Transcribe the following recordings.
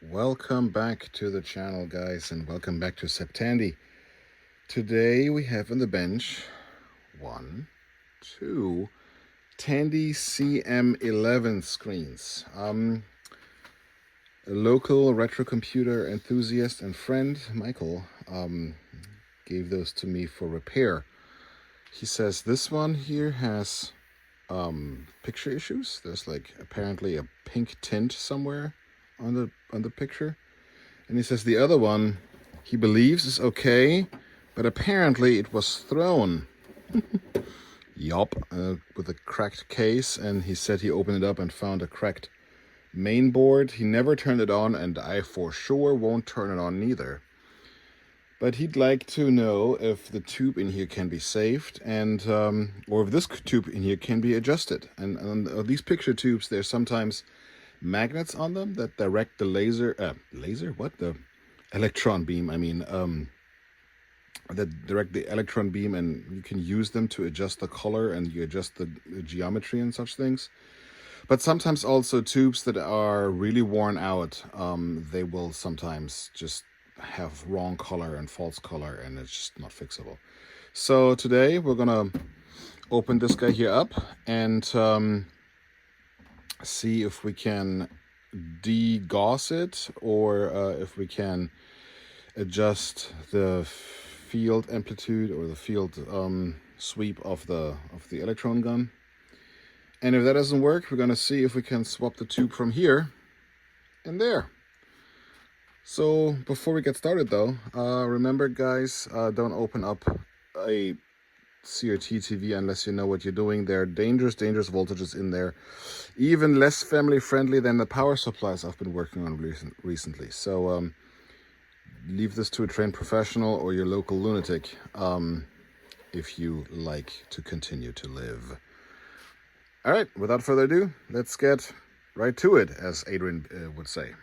Welcome back to the channel, guys, and welcome back to Tandy. Today we have on the bench one, two Tandy CM-11 screens. A local retro computer enthusiast and friend, Michael, gave those to me for repair. He says this one here has picture issues. There's like apparently a pink tint somewhere on the picture. And he says the other one he believes is okay, but apparently it was thrown. Yup, with a cracked case, and he said he opened it up and found a cracked main board. He never turned it on, and I for sure won't turn it on neither. But he'd like to know if the tube in here can be saved, and or if this tube in here can be adjusted. And on these picture tubes, there's sometimes magnets on them that direct the the electron beam, that direct the electron beam, and you can use them to adjust the color and you adjust the geometry and such things. But sometimes also tubes that are really worn out, they will sometimes just have wrong color and false color, and it's just not fixable. So today we're gonna open this guy here up and see if we can degauss it, or if we can adjust the field amplitude or the field sweep of the electron gun. And if that doesn't work, we're going to see if we can swap the tube from here and there. So before we get started though, remember guys, don't open up a CRT TV unless you know what you're doing. There are dangerous voltages in there, even less family friendly than the power supplies I've been working on recently. So leave this to a trained professional or your local lunatic if you like to continue to live. All right, without further ado, let's get right to it, as Adrian would say.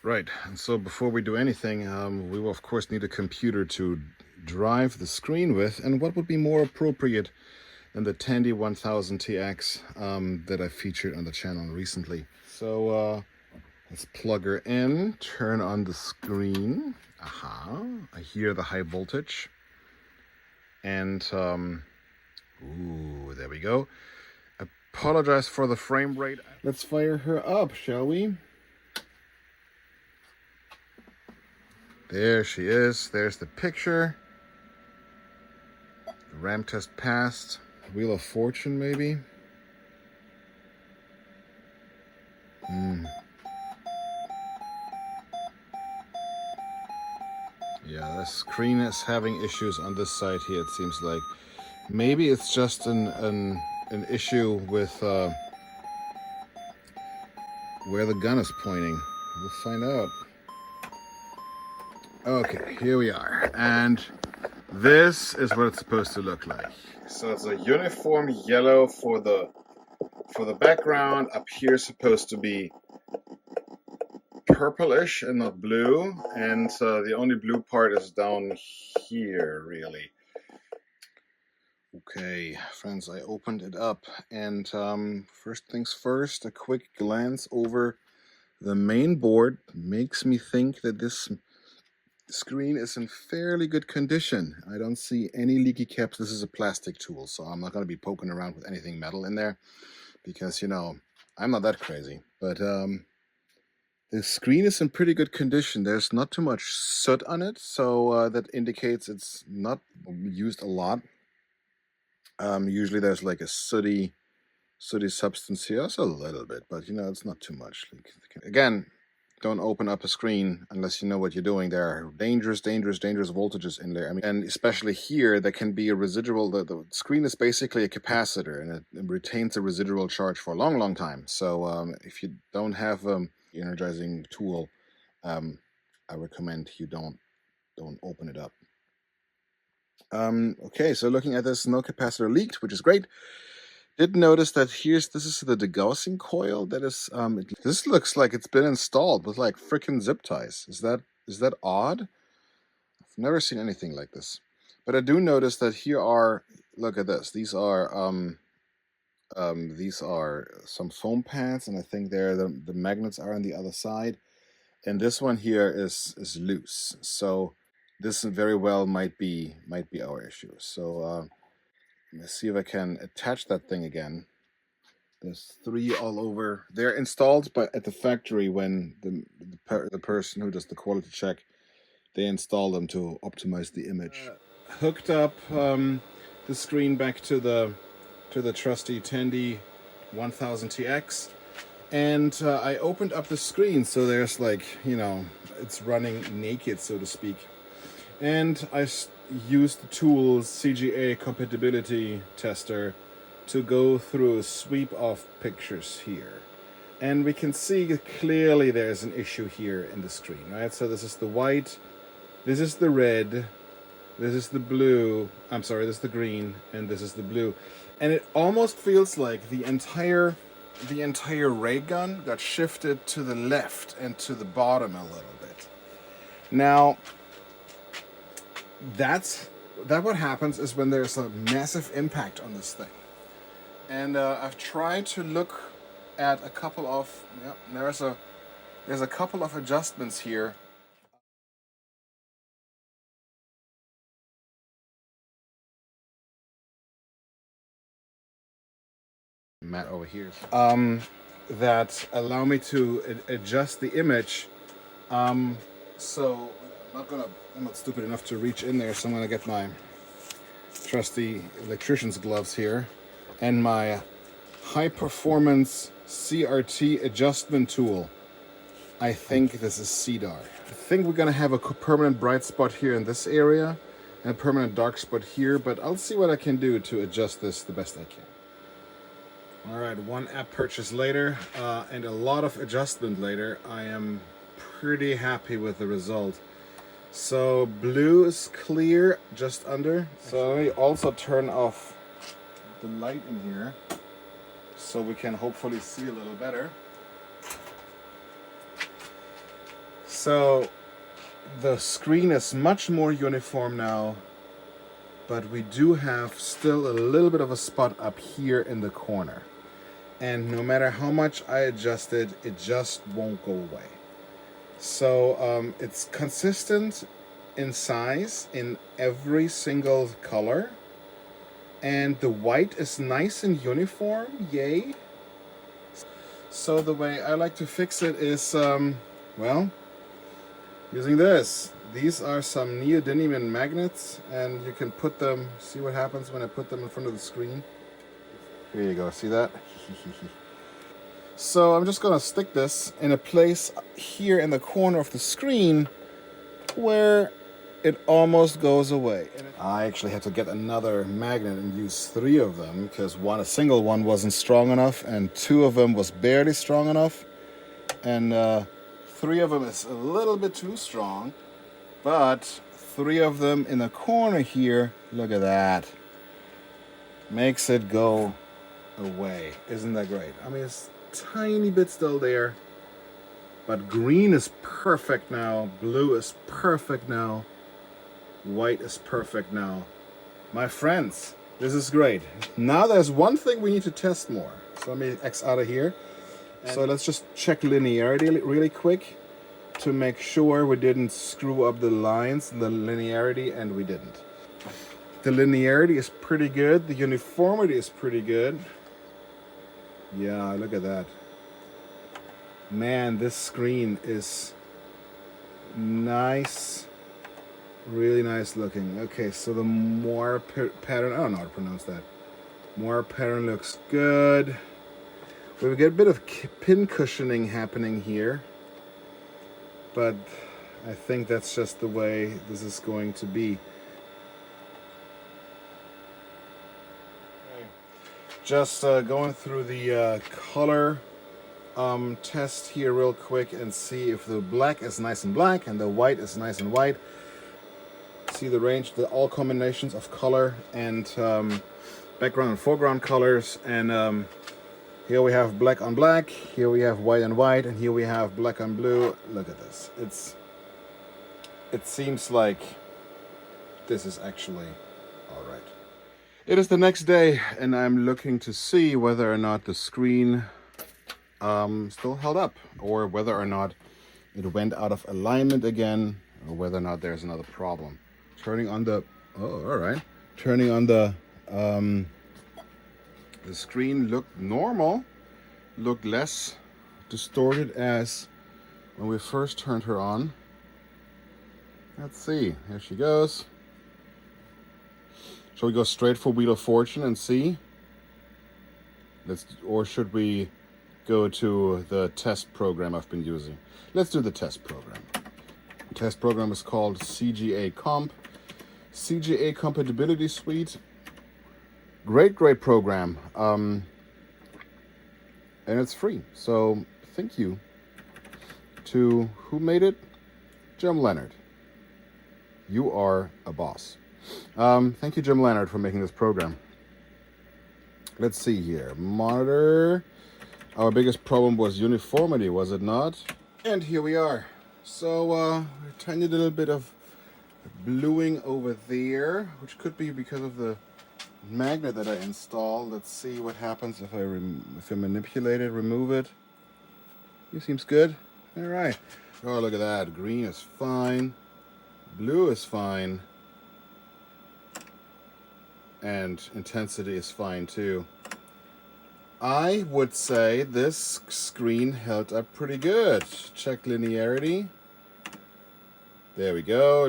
Right, and so before we do anything, we will of course need a computer to drive the screen with, and what would be more appropriate than the Tandy 1000 TX that I featured on the channel recently. So let's plug her in, turn on the screen. Aha, I hear the high voltage. And, ooh, there we go. Apologize for the frame rate. Let's fire her up, shall we? There she is. There's the picture. The RAM test passed. Wheel of Fortune, maybe? Yeah, the screen is having issues on this side here, it seems like. Maybe it's just an issue with where the gun is pointing. We'll find out. Okay, here we are. And this is what it's supposed to look like. So it's a uniform yellow for the background. Up here is supposed to be purplish and not blue, and the only blue part is down here, really. Okay, friends, I opened it up, and first things first, a quick glance over the main board makes me think that this screen is in fairly good condition. I don't see any leaky caps. This is a plastic tool, so I'm not going to be poking around with anything metal in there, because, you know, I'm not that crazy. But the screen is in pretty good condition. There's not too much soot on it, so that indicates it's not used a lot. Usually there's like a sooty substance here. It's a little bit, but you know, it's not too much. Again, don't open up a screen unless you know what you're doing. There are dangerous voltages in there. I mean, and especially here, there can be a residual. The screen is basically a capacitor, and it retains a residual charge for a long time. So if you don't have energizing tool, I recommend you don't open it up. Okay, so looking at this, no capacitor leaked, which is great. Did notice that this is the degaussing coil that is this looks like it's been installed with like freaking zip ties. Is that odd? I've never seen anything like this. But I do notice that here are, look at this. These are some foam pads, and I think the magnets are on the other side. and this one here is loose. So this very well might be our issue. So let's see if I can attach that thing again. There's 3 all over. They're installed at the factory when the person who does the quality check, they install them to optimize the image. Hooked up the screen back to the trusty Tandy 1000 TX, and I opened up the screen so there's like, you know, it's running naked, so to speak. And I used the tool CGA compatibility tester to go through a sweep of pictures here. And we can see clearly there's an issue here in the screen, right? So this is the white, this is the red, this is the blue, I'm sorry, this is the green, and this is the blue. And it almost feels like the entire ray gun got shifted to the left and to the bottom a little bit. Now, that what happens is when there's a massive impact on this thing. And I've tried to look at a couple of, there's a couple of adjustments here. Matt over here. That allow me to adjust the image. So I'm not stupid enough to reach in there, so I'm gonna get my trusty electrician's gloves here and my high performance CRT adjustment tool. I think this is CDAR. I think we're gonna have a permanent bright spot here in this area and a permanent dark spot here, but I'll see what I can do to adjust this the best I can. All right, 1 app purchase later and a lot of adjustment later, I am pretty happy with the result. So blue is clear just under. So let me also turn off the light in here so we can hopefully see a little better. So the screen is much more uniform now, but we do have still a little bit of a spot up here in the corner. And no matter how much I adjust it, it just won't go away. So it's consistent in size in every single color. And the white is nice and uniform, yay. So the way I like to fix it is, well, using this. These are some neodymium magnets, and you can put them, see what happens when I put them in front of the screen? Here you go, see that? So I'm just gonna stick this in a place here in the corner of the screen where it almost goes away. I actually had to get another magnet and use 3 of them because a single one wasn't strong enough and 2 of them was barely strong enough. And 3 of them is a little bit too strong, but 3 of them in the corner here, look at that. Makes it go away. Isn't that great? I mean, it's tiny bit still there, but green is perfect now, blue is perfect now, white is perfect now. My friends, this is great. Now there's one thing we need to test more. So let me X out of here. So let's just check linearity really quick to make sure we didn't screw up the lines, the linearity, and we didn't. The linearity is pretty good. The uniformity is pretty good. Yeah, look at that. Man, this screen is nice. Really nice looking. Okay, so the Moire pattern, I don't know how to pronounce that. Moire pattern looks good. We get a bit of pin cushioning happening here, but I think that's just the way this is going to be. Just going through the color test here real quick and see if the black is nice and black and the white is nice and white. See the range, all combinations of color and background and foreground colors. And here we have black on black, here we have white on white, and here we have black on blue. Look at this. It seems like this is actually all right. It is the next day, and I'm looking to see whether or not the screen still held up, or whether or not it went out of alignment again, or whether or not there's another problem. Turning on the, oh, all right. Turning on the screen looked normal, looked less distorted as when we first turned her on. Let's see, here she goes. Shall we go straight for Wheel of Fortune and see? Or should we go to the test program I've been using? Let's do the test program. The test program is called CGA Comp. CGA Compatibility Suite. Great program. And it's free. So thank you to who made it? Jim Leonard. You are a boss. Thank you, Jim Leonard, for making this program. Let's see here. Monitor. Our biggest problem was uniformity, was it not? And here we are. So, a tiny little bit of bluing over there, which could be because of the magnet that I installed. Let's see what happens if I manipulate it, remove it. It seems good. All right. Oh, look at that. Green is fine. Blue is fine. And intensity is fine too. I would say this screen held up pretty good. Check linearity. There we go.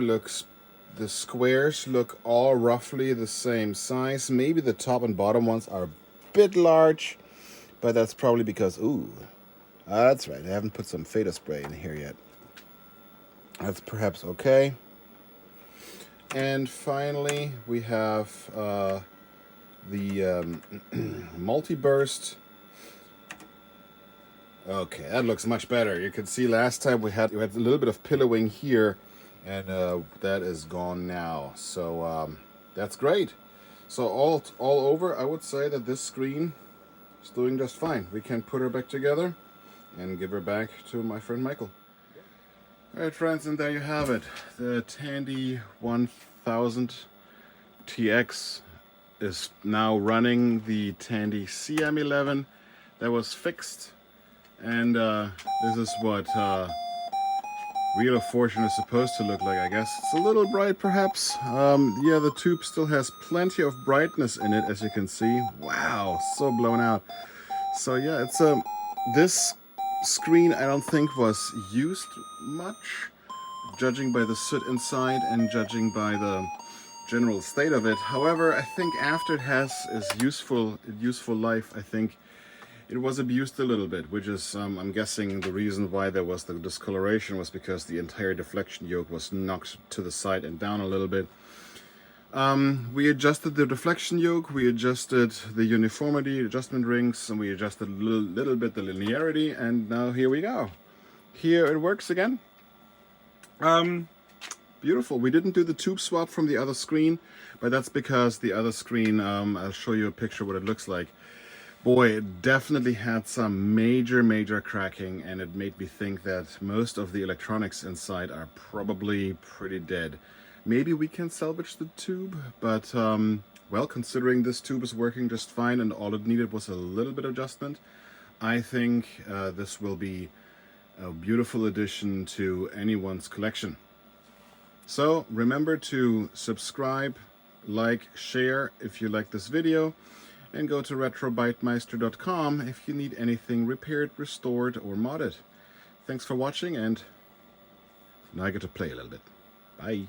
The squares look all roughly the same size. Maybe the top and bottom ones are a bit large, but that's probably because, ooh, that's right. I haven't put some Feta spray in here yet. That's perhaps okay. And finally, we have the multi-burst. Okay, that looks much better. You can see last time we had a little bit of pillowing here, and that is gone now. So that's great. So all over, I would say that this screen is doing just fine. We can put her back together and give her back to my friend Michael. Alright friends, and there you have it. The Tandy 1000 TX is now running the Tandy CM-11 that was fixed. And this is what Wheel of Fortune is supposed to look like, I guess. It's a little bright perhaps. Yeah, the tube still has plenty of brightness in it, as you can see. Wow, so blown out. So yeah, it's this screen I don't think was used much, judging by the soot inside and judging by the general state of it. However, I think after it has its useful life, I think it was abused a little bit, which is, I'm guessing the reason why there was the discoloration was because the entire deflection yoke was knocked to the side and down a little bit. We adjusted the deflection yoke, we adjusted the uniformity adjustment rings, and we adjusted a little bit the linearity, and now here we go. Here it works again. Beautiful. We didn't do the tube swap from the other screen, but that's because the other screen, I'll show you a picture what it looks like. Boy, it definitely had some major cracking, and it made me think that most of the electronics inside are probably pretty dead. Maybe we can salvage the tube, but well, considering this tube is working just fine and all it needed was a little bit of adjustment, I think this will be a beautiful addition to anyone's collection. So remember to subscribe, like, share if you like this video, and go to retrobytemeister.com if you need anything repaired, restored, or modded. Thanks for watching, and now I get to play a little bit. Bye.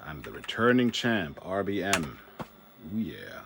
I'm the returning champ, RBM. Ooh yeah.